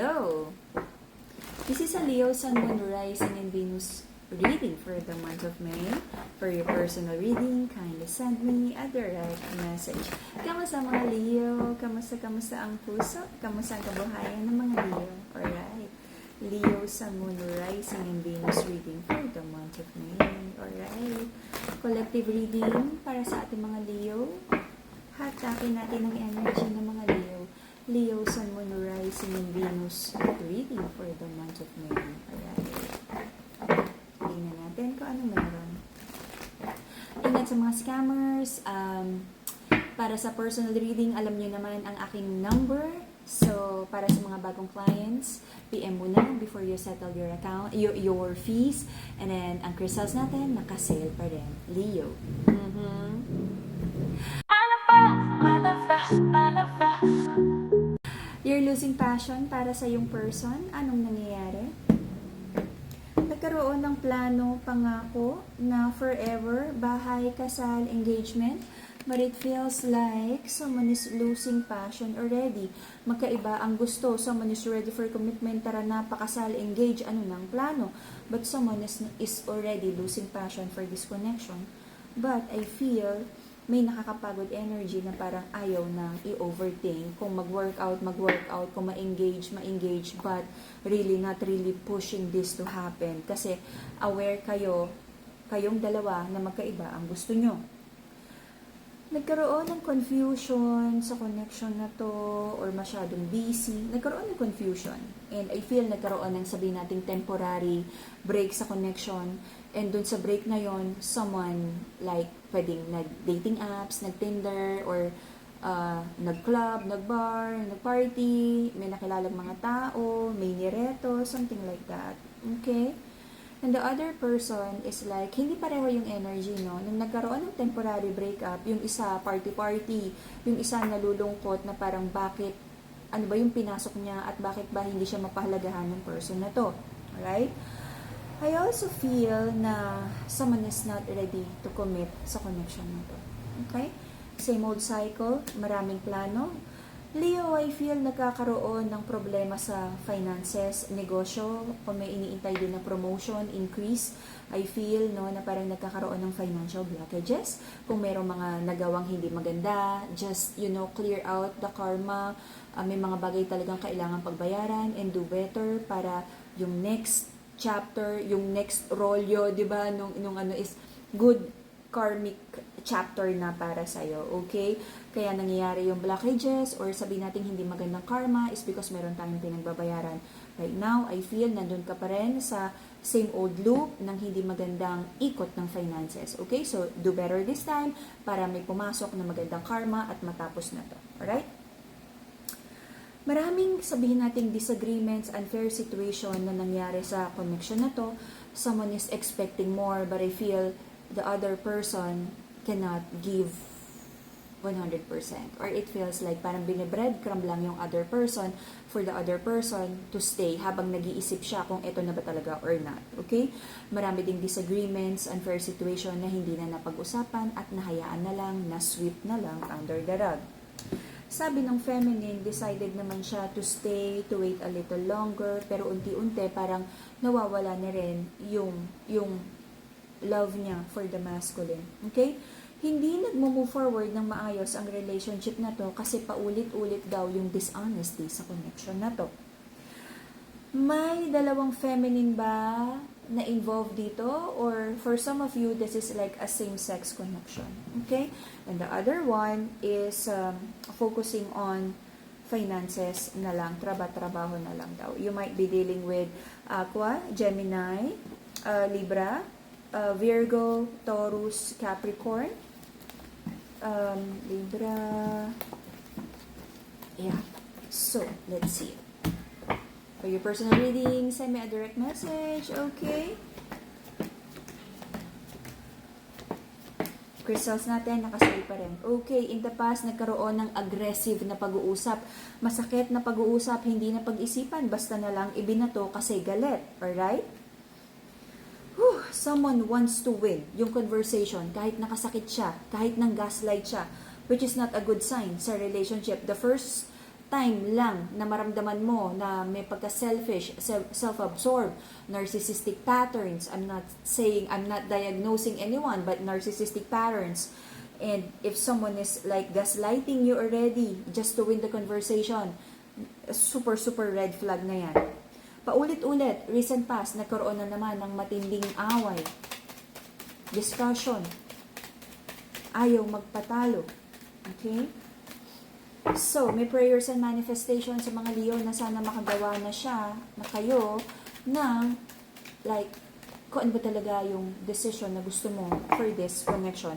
Leo. This is a Leo Sun, Moon, Rising, and Venus reading for the month of May. For your personal reading, kindly send me a direct message. Kamusta mga Leo? Kamusta ang puso? Kamusta ang kabuhayan ng mga Leo? Alright. Leo Sun, Moon, Rising, and Venus reading for the month of May. Alright. Collective reading para sa ating mga Leo. Hatakin natin ang energy ng mga Leo. Leo, Sun, Moon, Rising, and Venus reading for the month of May. Alright. Tingnan natin kung ano meron. Ingat sa mga scammers. Para sa personal reading, alam nyo naman ang aking number. So, para sa mga bagong clients, PM muna before you settle your account, your fees. And then, ang crystals natin, naka-sale pa rin. Leo. You're losing passion para sa yung person. Anong nangyayari? Nagkaroon ng plano, pangako na forever, bahay, kasal, engagement. But it feels like someone is losing passion already. Magkaiba ang gusto. Someone is ready for commitment, tara na, pakasal, engage, ano nang plano. But someone is already losing passion for this connection. But I feel may nakakapagod energy na parang ayaw nang i-overthink. Kung mag-workout, kung ma-engage, but really not really pushing this to happen. Kasi aware kayong dalawa na magkaiba ang gusto nyo. Nagkaroon ng confusion sa connection na to or masyadong busy. Nagkaroon ng confusion. And I feel nagkaroon ng sabihin nating temporary break sa connection. And dun sa break na yon, someone like pwedeng nag-dating apps, nag-Tinder, or nag-club, nag-bar, nag-party, may nakilalang mga tao, may nireto, something like that. Okay? And the other person is like, hindi pareho yung energy, no? Nung nagkaroon ng temporary breakup, yung isa party-party, yung isa nalulungkot na parang bakit, ano ba yung pinasok niya at bakit ba hindi siya mapahalagahan ng person na to. Alright? I also feel na someone is not ready to commit sa connection na to. Okay? Same old cycle, maraming plano. Leo, I feel nagkakaroon ng problema sa finances, negosyo, kung may iniintay din na promotion, increase, I feel no, na parang nagkakaroon ng financial blockages. Kung mayroong mga nagawang hindi maganda, just, clear out the karma. May mga bagay talagang kailangan pagbayaran and do better para yung next chapter, yung next rolyo, di ba, nung ano is good karmic chapter na para sa'yo, okay? Kaya nangyayari yung blockages or sabihin natin hindi magandang karma is because meron tayong pinagbabayaran. Right now, I feel nandun ka pa rin sa same old loop ng hindi magandang ikot ng finances, okay? So, do better this time para may pumasok na magandang karma at matapos na to, alright? Maraming sabihin nating disagreements, unfair situation na nangyari sa connection na to. Someone is expecting more but I feel the other person cannot give 100%. Or it feels like parang binibreadcrumb lang yung other person for the other person to stay habang nag-iisip siya kung ito na ba talaga or not. Okay? Marami ding disagreements, unfair situation na hindi na napag-usapan at nahayaan na lang, na-sweep na lang under the rug. Sabi ng feminine, decided naman siya to stay, to wait a little longer, pero unti-unti parang nawawala na rin yung love niya for the masculine. Okay? Hindi nagmo-move forward ng maayos ang relationship na to kasi paulit-ulit daw yung dishonesty sa connection na to. May dalawang feminine ba na involved dito? Or for some of you, this is like a same-sex connection. Okay? And the other one is focusing on finances na lang, trabaho na lang daw. You might be dealing with Aqua, Gemini, Libra, Virgo, Taurus, Capricorn, Libra. Yeah. So, let's see. For your personal reading, send me a direct message, okay? Crystals natin, nakasali pa rin. Okay, in the past, nagkaroon ng aggressive na pag-uusap. Masakit na pag-uusap, hindi na pag-isipan, basta na lang ibinato kasi galit. Alright? Someone wants to win yung conversation, kahit nakasakit siya, kahit nang gaslight siya, which is not a good sign sa relationship. The first time lang na maramdaman mo na may pagka-selfish, self-absorbed, narcissistic patterns. I'm not diagnosing anyone, but narcissistic patterns. And if someone is like gaslighting you already just to win the conversation, super, super red flag na yan. Paulit-ulit, recent past, nagkaroon na naman ng matinding away, discussion, ayaw magpatalo. Okay? So, may prayers and manifestation sa mga Leo na sana makagawa na siya, na kayo, ng like, kung ano ba talaga yung decision na gusto mo for this connection.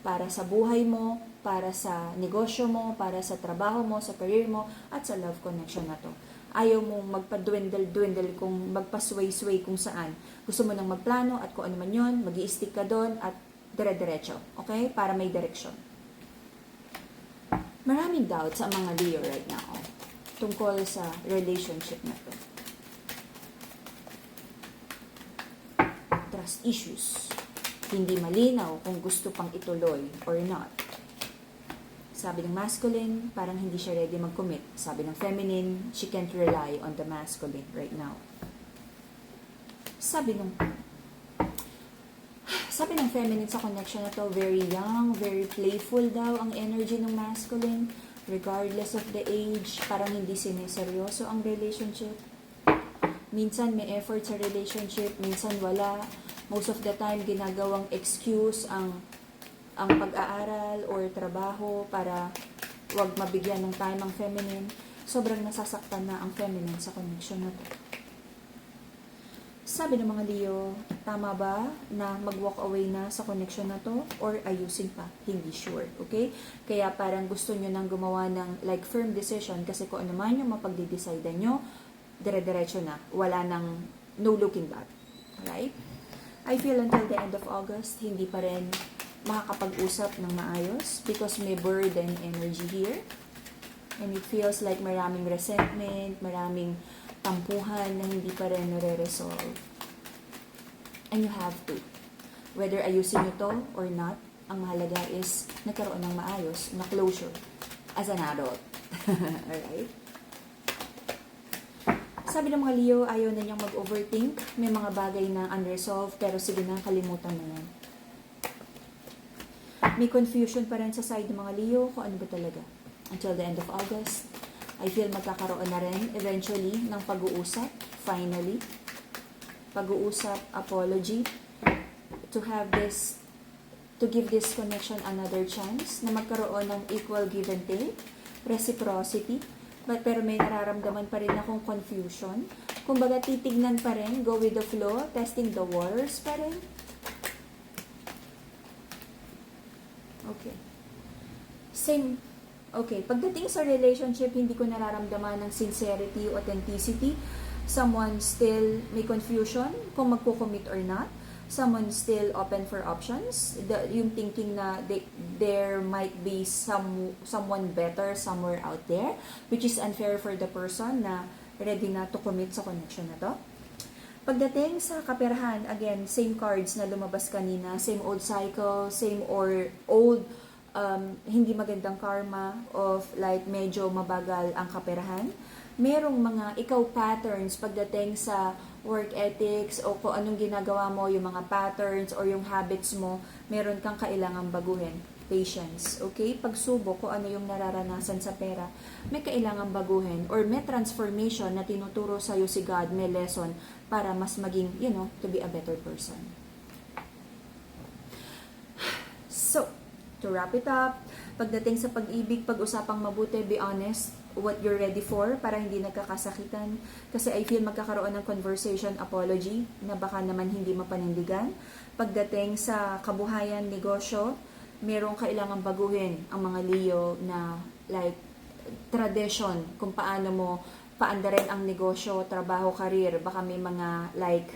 Para sa buhay mo, para sa negosyo mo, para sa trabaho mo, sa career mo, at sa love connection na to. Ayaw mong magpa-dwindle kung magpa-sway-sway kung saan. Gusto mo nang magplano at kung ano man yun, mag-i-stick ka doon at dire-diretso. Okay? Para may direction. Maraming doubts ang mga Leo right now tungkol sa relationship na to. Trust issues. Hindi malinaw kung gusto pang ituloy or not. Sabi ng masculine, parang hindi siya ready mag-commit. Sabi ng feminine, she can't rely on the masculine right now. Sabi ng feminine sa connection na to, very young, very playful daw ang energy ng masculine, regardless of the age, parang hindi sineseryoso ang relationship. Minsan may effort sa relationship, minsan wala. Most of the time, ginagawang excuse ang pag-aaral or trabaho para wag mabigyan ng time ang feminine. Sobrang nasasaktan na ang feminine sa connection na to. Sabi ng mga Leo, tama ba na mag-walk away na sa connection na to? Or ayusin pa? Hindi sure. Okay? Kaya parang gusto nyo nang gumawa ng like firm decision kasi kung ano man yung mapagdidecide nyo, dire-diretso na. Wala nang no looking back. Alright? I feel until the end of August, hindi pa rin makakapag-usap ng maayos because may burden energy here. And it feels like maraming resentment, maraming tampuhan na hindi pa rin nare-resolve. And you have to. Whether ayusin nyo to or not, ang mahalaga is nagkaroon ng maayos na closure as an adult. Alright? Sabi ng mga Leo, ayaw na niyang mag-overthink. May mga bagay na unresolved, pero sige na, kalimutan mo yan. May confusion pa rin sa side ng mga Leo kung ano ba talaga. Until the end of August, I feel magkakaroon na rin eventually ng pag-uusap, finally. Pag-uusap, apology, to give this connection another chance, na magkaroon ng equal give and take, reciprocity, pero may nararamdaman pa rin akong confusion. Kumbaga, titignan pa rin, go with the flow, testing the waters pa rin. Okay. Same. Okay. Pagdating sa relationship, hindi ko nararamdaman ng sincerity, authenticity. Someone still may confusion kung magko-commit or not. Someone still open for options. Yung thinking na there might be someone better somewhere out there, which is unfair for the person na ready na to commit sa connection na to. Pagdating sa kaperahan, again, same cards na lumabas kanina, same old cycle, same or old hindi magandang karma of like medyo mabagal ang kaperahan. Merong mga ikaw patterns pagdating sa work ethics o kung anong ginagawa mo, yung mga patterns or yung habits mo, meron kang kailangang baguhin. Patience, okay? Pagsubok kung ano yung nararanasan sa pera, may kailangang baguhin or may transformation na tinuturo sa'yo si God, may lesson para mas maging, to be a better person. So, to wrap it up, pagdating sa pag-ibig, pag-usapang mabuti, be honest what you're ready for para hindi nagkakasakitan. Kasi I feel magkakaroon ng conversation, apology, na baka naman hindi mapanindigan. Pagdating sa kabuhayan, negosyo, merong kailangan baguhin ang mga Leo na like tradition kung paano mo paandarin ang negosyo, trabaho, career. Baka may mga like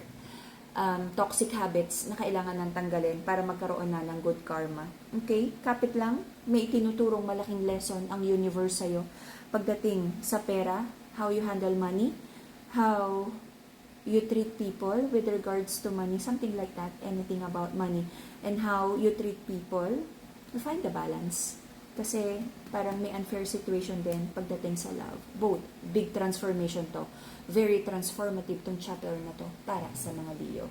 toxic habits na kailangan nang tanggalin para magkaroon na ng good karma. Okay? Kapit lang, may itinuturong malaking lesson ang universe sa'yo. Pagdating sa pera, how you handle money, how you treat people with regards to money, something like that, anything about money, and how you treat people, to find the balance. Kasi parang may unfair situation din pagdating sa love. Both, big transformation to. Very transformative tong chapter na to para sa mga Leo.